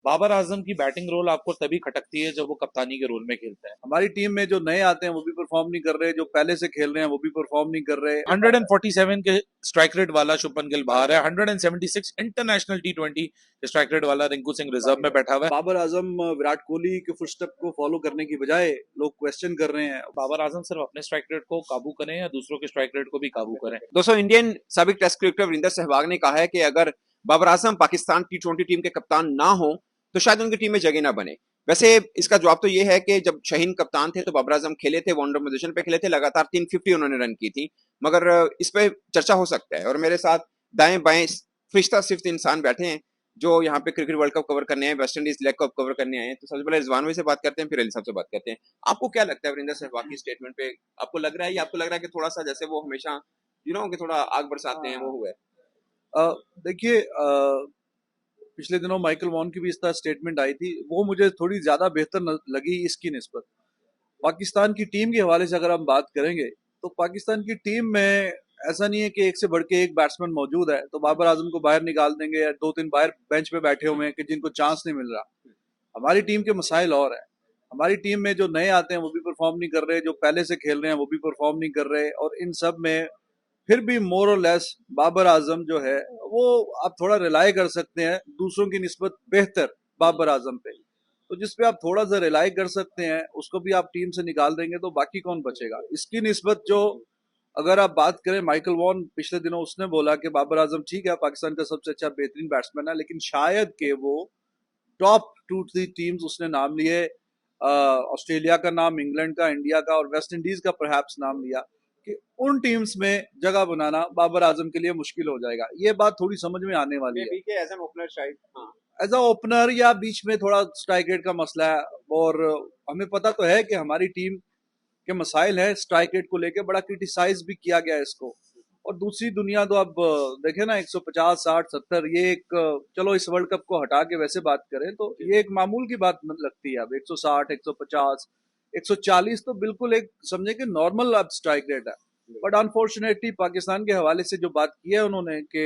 बाबर आजम की batting role आपको तभी खटकती है जब वो कप्तानी के रोल में खेलते हैं। हमारी टीम में जो नए आते हैं वो भी परफॉर्म नहीं कर रहे, जो पहले से खेल रहे हैं वो भी परफॉर्म नहीं कर रहे। 147 के स्ट्राइक रेट वाला शुभमन गिल बाहर है। 176 इंटरनेशनल T20 स्ट्राइक रेट वाला रिंकू सिंह रिजर्व में बैठा हुआ है। बाबर आजम विराट कोहली के फुटस्टेप को फॉलो करने की बजाय लोग क्वेश्चन कर रहे हैं। बाबर आजम सिर्फ अपने स्ट्राइक रेट को काबू करें या दूसरों के स्ट्राइक रेट को भी काबू करें। दोस्तों, इंडियन साबिक टेस्ट क्रिकेटर वीरेंद्र सहवाग ने कहा है कि अगर बाबर आजम पाकिस्तान T20 टीम के कप्तान ना हो तो शायद उनकी टीम में जगह ना बने। वैसे इसका जवाब तो ये है कि जब शाहीन कप्तान थे तो बाबर आजम खेले थे, वनडे पोजीशन पे खेले थे, लगातार 350 उन्होंने रन की थी। मगर इस पे चर्चा हो सकता है। और मेरे साथ दाएं बाएं फरिश्ता सिर्फ इंसान बैठे हैं जो यहाँ पे क्रिकेट वर्ल्ड कप कवर करने आए, West Indies leg cup cover करने आए हैं। तो सबसे पहले रिजवान भाई से बात करते हैं, फिर अली साहब से बात करते हैं। आपको क्या लगता है वीरेंद्र सहवाग की स्टेटमेंट पे? आपको लग रहा है या आपको लग रहा है कि थोड़ा सा जैसे वो हमेशा कि थोड़ा आग बरसाते हैं वो हुआ है? देखिए, पिछले दिनों माइकल वॉन की भी इस तरह स्टेटमेंट आई थी, वो मुझे थोड़ी ज्यादा बेहतर लगी इसकी निस्बत। पाकिस्तान की टीम के हवाले से अगर हम बात करेंगे तो पाकिस्तान की टीम में ऐसा नहीं है कि एक से बढ़ के एक बैट्समैन मौजूद है तो बाबर आजम को बाहर निकाल देंगे या दो तीन बाहर बेंच पे बैठे हुए हैं कि जिनको चांस नहीं मिल रहा। हमारी टीम के मसाइल और है। हमारी टीम में जो नए आते हैं वो भी परफॉर्म नहीं कर रहे, जो पहले से खेल रहे हैं वो भी परफॉर्म नहीं कर रहे, और इन सब में फिर भी मोर और लेस बाबर आजम जो है वो आप थोड़ा रिलाई कर सकते हैं दूसरों की निस्बत बेहतर बाबर आजम पे। तो जिस पे आप थोड़ा सा रिलाई कर सकते हैं उसको भी आप टीम से निकाल देंगे तो बाकी कौन बचेगा। इसकी निस्बत जो अगर आप बात करें, माइकल वॉन पिछले दिनों उसने बोला कि बाबर आजम ठीक है पाकिस्तान का सबसे अच्छा बेहतरीन बैट्समैन है, लेकिन शायद के वो टॉप 2-3 टीम्स उसने नाम लिए, ऑस्ट्रेलिया का नाम, इंग्लैंड का, इंडिया का और वेस्ट इंडीज का परहैप्स नाम लिया कि उन टीम्स में जगह बनाना बाबर आजम के लिए मुश्किल हो जाएगा। ये बात थोड़ी समझ में आने वाली है। एज एन ओपनर शायद, हाँ, एज अ ओपनर या बीच में थोड़ा स्ट्राइक रेट का मसला है, और हमें पता तो है कि हमारी टीम के मसाइल है स्ट्राइक रेट को लेकर, बड़ा क्रिटिसाइज भी किया गया है इसको। और दूसरी दुनिया तो अब देखे ना 150 60 70, ये एक चलो इस वर्ल्ड कप को हटा के वैसे बात करें तो ये एक मामूल की बात लगती है। अब 160 150 140 तो बिल्कुल एक समझे कि नॉर्मल अब स्ट्राइक रेट है। बट अनफॉर्चुनेटली पाकिस्तान के हवाले से जो बात की है उन्होंने कि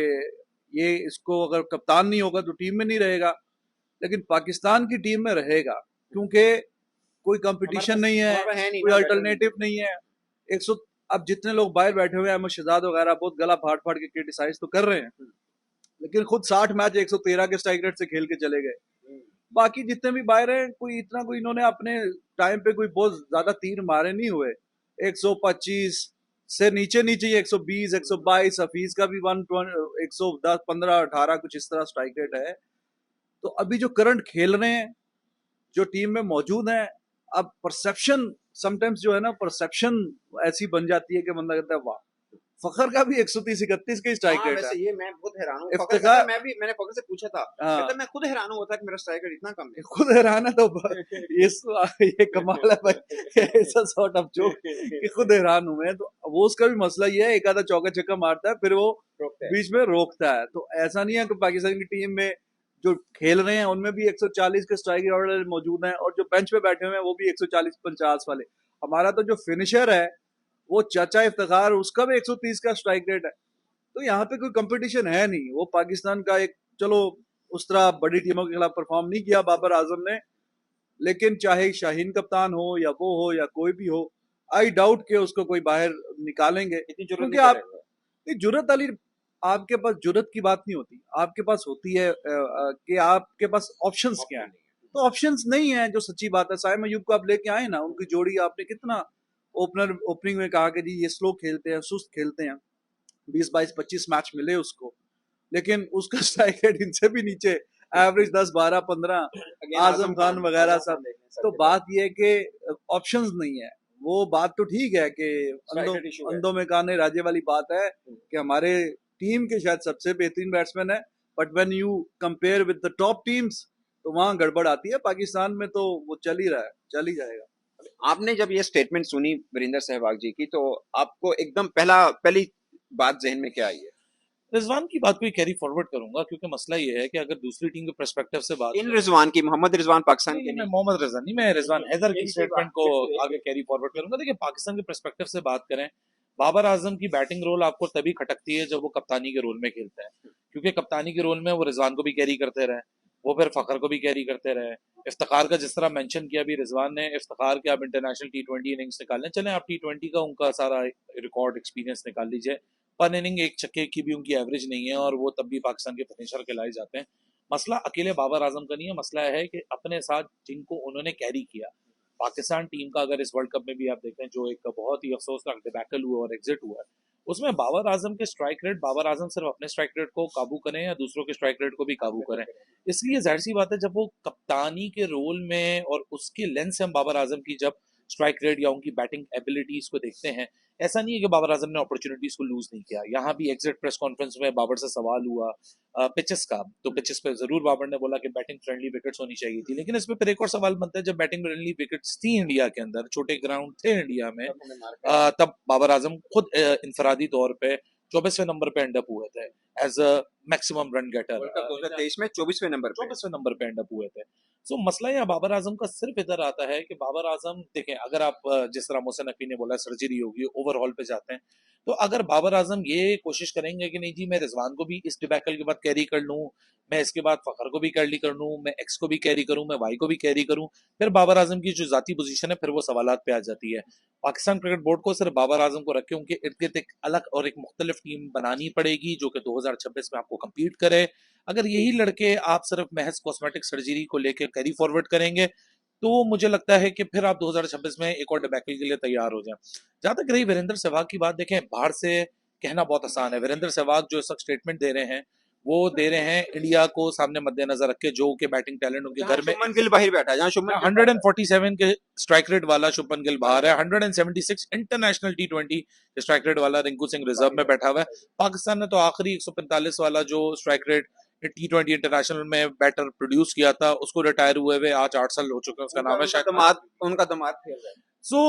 ये इसको अगर कप्तान नहीं होगा तो टीम में नहीं रहेगा, लेकिन पाकिस्तान की टीम में रहेगा क्योंकि कोई कंपटीशन नहीं है, कोई अल्टरनेटिव नहीं है। 100 अब जितने लोग बाहर बैठे हुए हैं, अहमद शहजाद वगैरह बहुत गला फाड़ फाड़ के क्रिटिसाइज तो कर रहे हैं, लेकिन खुद 60 मैच 113 के स्ट्राइक रेट से खेल के चले गए। बाकी जितने भी बाहर हैं कोई इतना कोई इन्होंने अपने टाइम पे कोई बहुत ज्यादा तीर मारे नहीं हुए। 125 से नीचे नीचे ही 120 122, हफीज का भी 120 110 15 18 कुछ इस तरह स्ट्राइक रेट है। तो अभी जो करंट खेल रहे हैं, जो टीम में मौजूद हैं, अब परसेप्शन समटाइम्स जो है ना, परसेप्शन ऐसी बन जाती है कि बंदा कहता है वाह, फखर का भी 130 31 का स्ट्राइक हाँ, रेट वैसे है। ये मैं बहुत हैरान हूँ। इफ्तिखार, मैंने फखर से पूछा था, हाँ, कहता मैं खुद हैरान हुआ था कि मेरा स्ट्राइक रेट इतना कम है। खुद हैरान है तो इस ये कमाल है भाई, ऐसा सॉर्ट ऑफ जोक कि खुद हैरान हुए हैं। तो वो उसका भी मसला ये है, एक आधा चौका छक्का मारता है फिर वो बीच में रोकता है। तो ऐसा नहीं है कि पाकिस्तान की टीम में जो खेल रहे हैं उनमें भी 140 के स्ट्राइक रेट मौजूद हैं, और जो बेंच पे बैठे हुए हैं वो भी 140 50 वाले। हमारा तो जो फिनिशर है वो चाचा इफ्तिखार, उसका भी 130 का स्ट्राइक रेट है। तो यहाँ पे कोई कंपटीशन है नहीं। वो पाकिस्तान का एक, चलो उस तरह बड़ी टीमों के खिलाफ परफॉर्म नहीं किया बाबर आजम ने, लेकिन चाहे शाहीन कप्तान हो या वो हो या कोई भी हो, आई डाउट के उसको कोई बाहर निकालेंगे, इतनी जरूरत क्योंकि नहीं आप करेगा। जरूरत वाली, आपके पास जरूरत की बात नहीं होती, आपके पास होती है कि आपके पास ऑप्शंस क्या है। तो ऑप्शंस नहीं है, जो सच्ची बात है। साइम अयूब को आप लेके आए ना, उनकी जोड़ी आपने कितना ओपनिंग में कहा कि जी ये स्लो खेलते हैं, सुस्त खेलते हैं, 20 22 25 मैच मिले उसको, लेकिन उसका स्ट्राइक रेट इनसे भी नीचे, एवरेज 10 12 15, आजम खान वगैरह सब। तो बात यह है कि ऑप्शंस नहीं है। वो बात तो ठीक है कि अंधों में काने राजे वाली बात है कि हमारे टीम के शायद सबसे बेहतरीन बैट्समैन है, but when you compare with the top teams तो वहां गड़बड़ आती है। पाकिस्तान में तो वो चल ही रहा है, चल ही जाएगा। आपने जब ये स्टेटमेंट सुनी वीरेंद्र सहवाग जी की, तो आपको एकदम पहली बात जहन में क्या आई है? रिजवान की बात को कैरी फॉरवर्ड करूंगा, क्योंकि मसला ये है कि अगर दूसरी टीम के पर्सपेक्टिव से बात इन रिजवान की, मोहम्मद रिजवान पाकिस्तान के नहीं, मैं नहीं। मोहम्मद रजा नहीं, मैं रिजवान हैदर की स्टेटमेंट को आगे कैरी फॉरवर्ड करूंगा। देखिए, पाकिस्तान के पर्सपेक्टिव से बात करें, बाबर आजम की बैटिंग रोल आपको तभी खटकती है जब वो कप्तानी के रोल में खेलते हैं, क्योंकि कप्तानी के रोल में वो रिजवान को भी कैरी करते रहे, वो फिर फ़खर को भी कैरी करते रहे। इफ्तिखार का जिस तरह मेंशन किया अभी रिजवान ने, इफ्तिखार के आप इंटरनेशनल टी20 इनिंग्स निकाल लें, चलें आप टी20 का उनका सारा रिकॉर्ड एक्सपीरियंस निकाल लीजिए, पर इनिंग एक छक्के की भी उनकी एवरेज नहीं है और वो तब भी पाकिस्तान के फिनिशर कहलाए जाते हैं। मसला अकेले बाबर आजम का नहीं है, मसला है कि अपने साथ जिनको उन्होंने कैरी किया पाकिस्तान टीम का, अगर इस वर्ल्ड कप में भी आप देखें जो एक बहुत ही अफसोसनाक डिबैकल हुआ और एग्जिट हुआ है, उसमें बाबर आजम के स्ट्राइक रेट, बाबर आजम सिर्फ अपने स्ट्राइक रेट को काबू करें या दूसरों के स्ट्राइक रेट को भी काबू करें। इसलिए जाहिर सी बात है जब वो कप्तानी के रोल में और उसके लेंस से हम बाबर आजम की जब स्ट्राइक रेट या उनकी बैटिंग एबिलिटीज को देखते हैं, ऐसा नहीं है कि बाबर आजम ने अपॉर्चुनिटीज को लूज नहीं किया। यहाँ भी एग्जिट प्रेस कॉन्फ्रेंस में बाबर से सवाल हुआ पिचेस का, तो पिचेस पे जरूर बाबर ने बोला कि बैटिंग फ्रेंडली विकेट्स होनी चाहिए थी, लेकिन इसमें फिर एक और सवाल बनता है, जब बैटिंग फ्रेंडली विकेट्स थी इंडिया के अंदर, छोटे ग्राउंड थे इंडिया में, तब बाबर आजम खुद इंफरादी तौर पे 24वें नंबर पे एंड अप हुए थे as a maximum run getter. World cup 2023 में 24वें नंबर पे 24वें नंबर पे एंड अप हुए थे। सो मसला यहाँ बाबर आजम का सिर्फ इधर आता है कि बाबर आजम देखें, अगर आप जिस तरह मोहसिन नकवी ने बोला सर्जरी होगी, ओवरऑल पे जाते हैं, तो अगर बाबर आजम ये कोशिश करेंगे कि नहीं जी मैं रिजवान को भी इस डिबैकल के बाद कैरी कर लूं, मैं इसके बाद फखर को भी कैरी कर लूं, मैं एक्स को भी कैरी करूं, मैं वाई को भी कैरी करूं, फिर बाबर आजम की जो जाती पोजीशन है फिर वो सवालात पे आ जाती है। पाकिस्तान क्रिकेट बोर्ड को सिर्फ बाबर आजम को रख के उनके इर्द गिर्द एक अलग और एक मुख्तलिफ टीम बनानी पड़ेगी जो कि 2026 में आपको कम्पीट करे। अगर यही लड़के आप सिर्फ महज कॉस्मेटिक सर्जरी को लेकर कैरी फॉरवर्ड करेंगे, तो मुझे लगता है कि फिर आप 2026 में एक और डिबैकल के लिए तैयार हो जाएं। जहां तक रही वीरेंद्र सहवाग की बात, देखें बाहर से कहना बहुत आसान है, वीरेंद्र सहवाग जो इस वक्त स्टेटमेंट दे रहे हैं वो दे रहे हैं इंडिया को सामने मद्देनजर रख के, जो के बैटिंग टैलेंट उनके घर में शुभमन गिल बाहर बैठा है, जहां शुभमन गिल 147 के स्ट्राइक रेट वाला शुभमन गिल बाहर है, 176 इंटरनेशनल टी20 स्ट्राइक रेट वाला रिंकू सिंह रिजर्व में बैठा हुआ है। पाकिस्तान ने तो आखिरी 145 वाला जो स्ट्राइक रेट टी20 इंटरनेशनल में बैटर प्रोड्यूस किया था उसको रिटायर हुए हुए आज 8 साल हो चुके हैं, उसका नाम है शायद उनका दमाद खेल रहा है। सो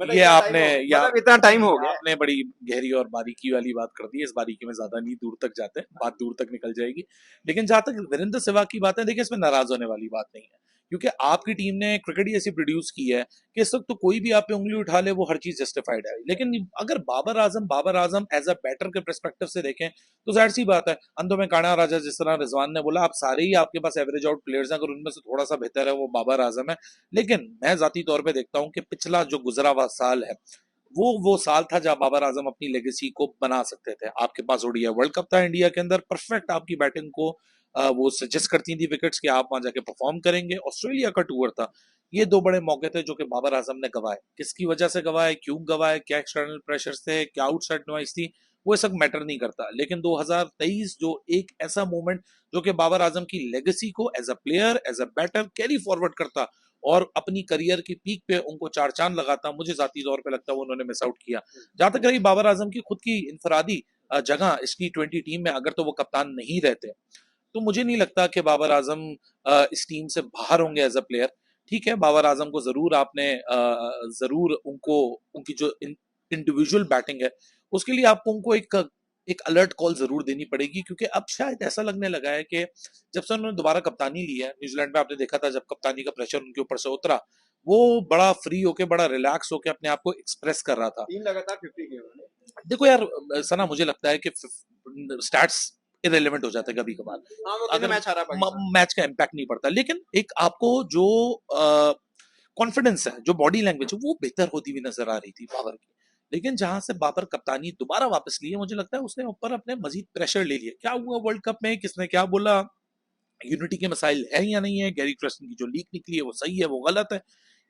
मतलब ये आपने मतलब इतना टाइम हो गया, आपने बड़ी गहरी और बारीकी वाली बात कर दी है, इस बारीकी में ज्यादा नहीं दूर तक जाते, बात दूर तक निकल जाएगी। लेकिन जहां तक वीरेंद्र सहवाग की बात है, देखिए इसमें नाराज होने वाली बात नहीं है, क्योंकि आपकी टीम ने क्रिकेट ही ऐसी प्रोड्यूस की है कि इस वक्त तो कोई भी आप पे उंगली उठा ले वो हर चीज जस्टिफाइड है। लेकिन अगर Babar Azam as a batter के परस्पेक्टिव से देखें तो जाहिर सी बात है, अंधों में काना राजा, जिस तरह रिजवान ने बोला, आप सारे ही आपके पास एवरेज आउट प्लेयर्स हैं, अगर उनमें से थोड़ा सा बेहतर है वो बाबर आजम है। लेकिन मैं जाती तौर पे देखता हूँ कि पिछला जो गुजरा हुआ साल है वो साल था जब बाबर आजम अपनी लेगेसी को बना सकते थे। आपके पास ओडीआई वर्ल्ड कप था इंडिया के अंदर, परफेक्ट आपकी बैटिंग को वो सजेस्ट करती थी विकेट्स कि आप वहां जाके परफॉर्म करेंगे। ऑस्ट्रेलिया का टूर था, ये दो बड़े मौके थे जो कि बाबर आजम ने गवाए। किसकी वजह से गवाए, क्यों गवाए, क्या एक्सटर्नल प्रेशर्स थे, क्या आउटसाइड नॉइस थी, वो सब मैटर नहीं करता। लेकिन 2023 जो एक ऐसा मोमेंट जो कि बाबर आजम की लेगेसी को as a player as a batter carry forward करता और अपनी करियर की पीक पे उनको चार चांद लगाता, मुझे जाती तौर पे लगता है वो उन्होंने मिस आउट किया। जहां तक रही बाबर आजम की खुद की इनफरादी जगह इस टी20 टीम में, अगर तो वो कप्तान नहीं रहते तो मुझे नहीं लगता कि बाबर आजम इस टीम से बाहर होंगे एज अ प्लेयर। ठीक है, बाबर आजम को जरूर आपने जरूर उनको उनकी जो इंडिविजुअल बैटिंग है उसके लिए आपको उनको एक अलर्ट कॉल जरूर देनी पड़ेगी, क्योंकि अब शायद ऐसा लगने लगा है कि जब से उन्होंने दोबारा कप्तानी ली है न्यूजीलैंड में, आपने देखा था जब कप्तानी का प्रेशर उनके ऊपर से उतरा, वो बड़ा फ्री होके बड़ा रिलैक्स होके अपने आप को एक्सप्रेस कर रहा था। 3 लगातार 50 किए उन्होंने। देखो यार सना, मुझे लगता है कि स्टैट्स इरेलीवेंट हो जाते हैं कभी कभार, हाँ, वो अगर मैच हारा पाकिस्तान। मैच का इम्पैक्ट नहीं पड़ता, लेकिन एक आपको जो कॉन्फिडेंस है, जो बॉडी लैंग्वेज है, वो बेहतर होती हुई नजर आ रही थी बाबर की। लेकिन जहां से बाबर कप्तानी दोबारा वापस लिए, मुझे लगता है उसने ऊपर अपने मजीद प्रेशर ले लिया। क्या हुआ वर्ल्ड कप में, किसने क्या बोला, यूनिटी के मसाइल है या नहीं है, गैरी क्रेस्टन की जो लीक निकली है वो सही है वो गलत है,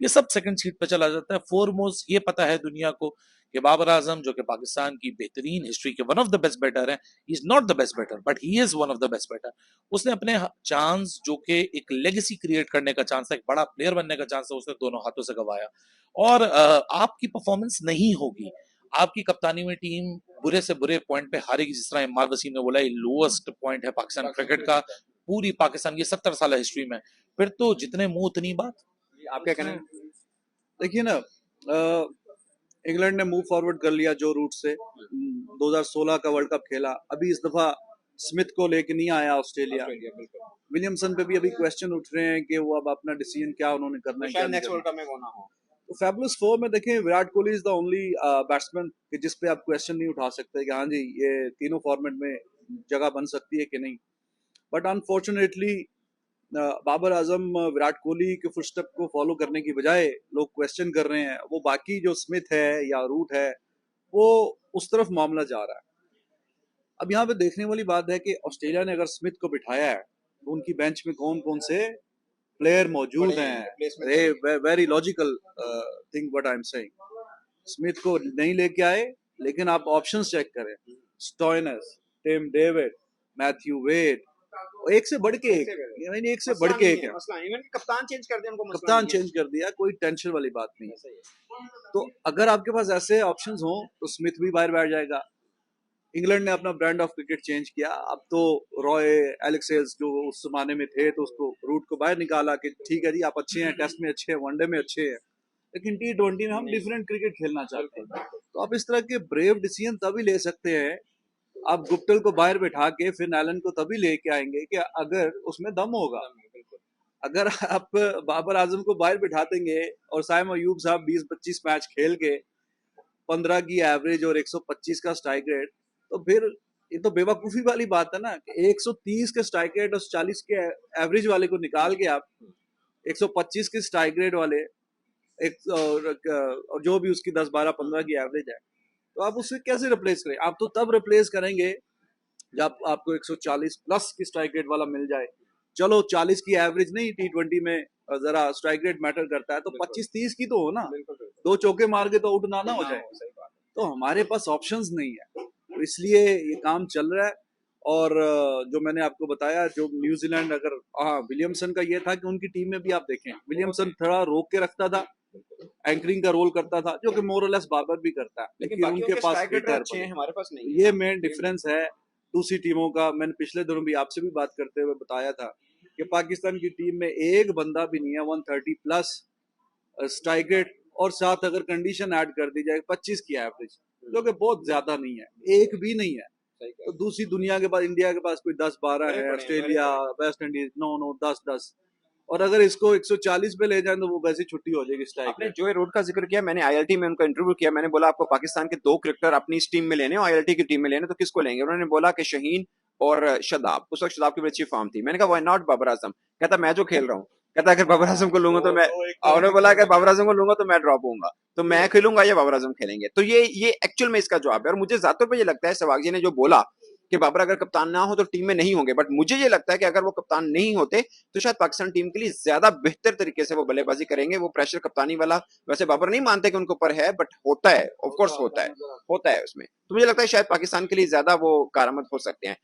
ये सब सेकंड सीट पे चला जाता है। फोरमोस्ट ये पता है दुनिया को कि बाबर आजम जो कि पाकिस्तान की बेहतरीन हिस्ट्री के one of the best batter है, he is not the best batter but he is one of the best batter. उसने अपने चांस जो कि एक लेगेसी क्रिएट करने का चांस है, एक बड़ा प्लेयर बनने का चांस है, उसने दोनों हाथों से गवाया। और आपकी परफॉर्मेंस नहीं होगी, आपकी कप्तानी में टीम बुरे से बुरे पॉइंट पे हारेगी, जिस तरह इमाद वसीम ने बोला, ये लोएस्ट पॉइंट है पाकिस्तान क्रिकेट का पूरी पाकिस्तान की 70 साल हिस्ट्री में, फिर तो जितने मुंह उतनी बात। आप क्या कहना है? देखिए ना, इंग्लैंड ने मूव फॉरवर्ड कर लिया जो रूट से 2016 का वर्ल्ड कप खेला, अभी इस दफा स्मिथ को लेके नहीं आया ऑस्ट्रेलिया। विलियमसन पे भी अभी क्वेश्चन उठ रहे हैं कि वो अब अपना डिसीजन क्या उन्होंने करना है, क्या शायद नहीं नेक्स्ट करना। वर्ल्ड कप में वो ना हो। तो फैबुलस 4 में देखें, Virat Kohli is the only batsman कि जिस पे आप क्वेश्चन नहीं उठा सकते कि हाँ जी ये तीनों फॉर्मेट में जगह बन सकती है कि नहीं। बट अनफॉर्चुनेटली बाबर आजम विराट कोहली के फुटस्टेप को फॉलो करने की बजाय लोग क्वेश्चन कर रहे हैं, वो बाकी जो स्मिथ है या रूट है वो उस तरफ मामला जा रहा है। अब यहाँ पे देखने वाली बात है कि ऑस्ट्रेलिया ने अगर स्मिथ को बिठाया है तो उनकी बेंच में कौन कौन से प्लेयर मौजूद हैं। Very logical thing what I am saying. Smith को नहीं लेके आए, लेकिन आप ऑप्शंस चेक करें, स्टोइनस, टिम डेविड, मैथ्यू वेड, एक से बढ़ के एक, यानी एक से बढ़ के एक है। इवन कप्तान चेंज कर दिया उनको, कप्तान चेंज कर दिया, कोई टेंशन वाली बात नहीं है। तो अगर आपके पास ऐसे ऑप्शंस हो तो स्मिथ भी बाहर बैठ जाएगा। इंग्लैंड ने अपना ब्रांड ऑफ क्रिकेट चेंज किया, अब तो रॉय, एलेक्स हेल्स जो उस जमाने में थे तो उसको रूट को बाहर निकाला कि ठीक है जी आप अच्छे हैं, टेस्ट में अच्छे हैं, वनडे में अच्छे हैं, लेकिन T20 में हम डिफरेंट क्रिकेट खेलना चाहते हैं। तो आप इस तरह के ब्रेव डिसीजन तभी ले सकते हैं, आप गुप्टिल को बाहर बैठा के फिर एलन को तभी लेके आएंगे कि अगर उसमें दम होगा। अगर आप बाबर आजम को बाहर बिठा देंगे और साइम अयूब साहब 20-25 मैच खेल के 15 की एवरेज और 125 का स्ट्राइक रेट, तो फिर ये तो बेवकूफी वाली बात है ना कि 130 के स्ट्राइक रेट और 40 के एवरेज वाले को निकाल के आप 125 के स्ट्राइक रेट वाले एक और जो भी उसकी 10-12-15 की एवरेज है, तो आप उससे कैसे रिप्लेस करें? आप तो तब रिप्लेस करेंगे जब आपको 140 प्लस की स्ट्राइक रेट वाला मिल जाए। चलो 40 की एवरेज नहीं, T20 में जरा स्ट्राइक रेट मैटर करता है, तो 25-30 की तो हो ना, 2 चौके मार के तो आउट ना हो जाए। तो हमारे पास ऑप्शंस नहीं है, तो इसलिए ये काम चल रहा है। और जो मैंने आपको बताया, जो न्यूजीलैंड, अगर विलियमसन का ये था कि उनकी टीम में भी आप देखें, विलियमसन थोड़ा रोक के रखता था, एंकरिंग का रोल करता था, जो कि मोर और लेस बाबर भी करता है, लेकिन उनके पास अच्छे हैं, हमारे पास नहीं। ये मेन डिफरेंस है दूसरी टीमों का। मैंने पिछले दिनों भी आपसे भी बात करते हुए बताया था कि पाकिस्तान की टीम में एक बंदा भी नहीं है 130 प्लस स्ट्राइक रेट, और साथ अगर कंडीशन ऐड कर दी जाए 25 की एवरेज, जो कि बहुत ज्यादा नहीं है, एक भी नहीं है। तो दूसरी दुनिया के पास, इंडिया के पास कोई 10-12 है, ऑस्ट्रेलिया, वेस्ट इंडीज 9-9, 10-10, और अगर इसको 140 पे ले जाए तो वो वैसे छुट्टी हो जाएगी स्ट्राइक। आपने जो रूट का जिक्र किया, मैंने आईएलटी में उनका इंटरव्यू किया, मैंने बोला आपको पाकिस्तान के 2 क्रिकेटर अपनी इस टीम में लेने और आईएलटी की टीम में लेने, तो किसको लेंगे? उन्होंने बोला कि शहीन और शादाब। उस वक्त शादाब की बड़ी अच्छी फॉर्म थी। मैंने कहा व्हाई नॉट बाबर आजम? कहता मैं जो खेल रहा हूँ, कहता अगर बाबर आजम को लूंगा तो मैं, उन्होंने बोला कि बाबर आजम को लूंगा तो मैं ड्रॉप होऊंगा, तो मैं खेलूंगा या बाबर आजम खेलेंगे। तो ये एक्चुअल में इसका जवाब है। और मुझे ज्यादा पर ये लगता है सहवाग जी ने जो बोला कि बाबर अगर कप्तान ना हो तो टीम में नहीं होंगे, बट मुझे ये लगता है कि अगर वो कप्तान नहीं होते तो शायद पाकिस्तान टीम के लिए ज्यादा बेहतर तरीके से वो बल्लेबाजी करेंगे। वो प्रेशर कप्तानी वाला वैसे बाबर नहीं मानते कि उनके ऊपर है, बट होता है, ऑफ कोर्स होता है उसमें। तो मुझे लगता है शायद पाकिस्तान के लिए ज्यादा वो कारआमद हो सकते हैं।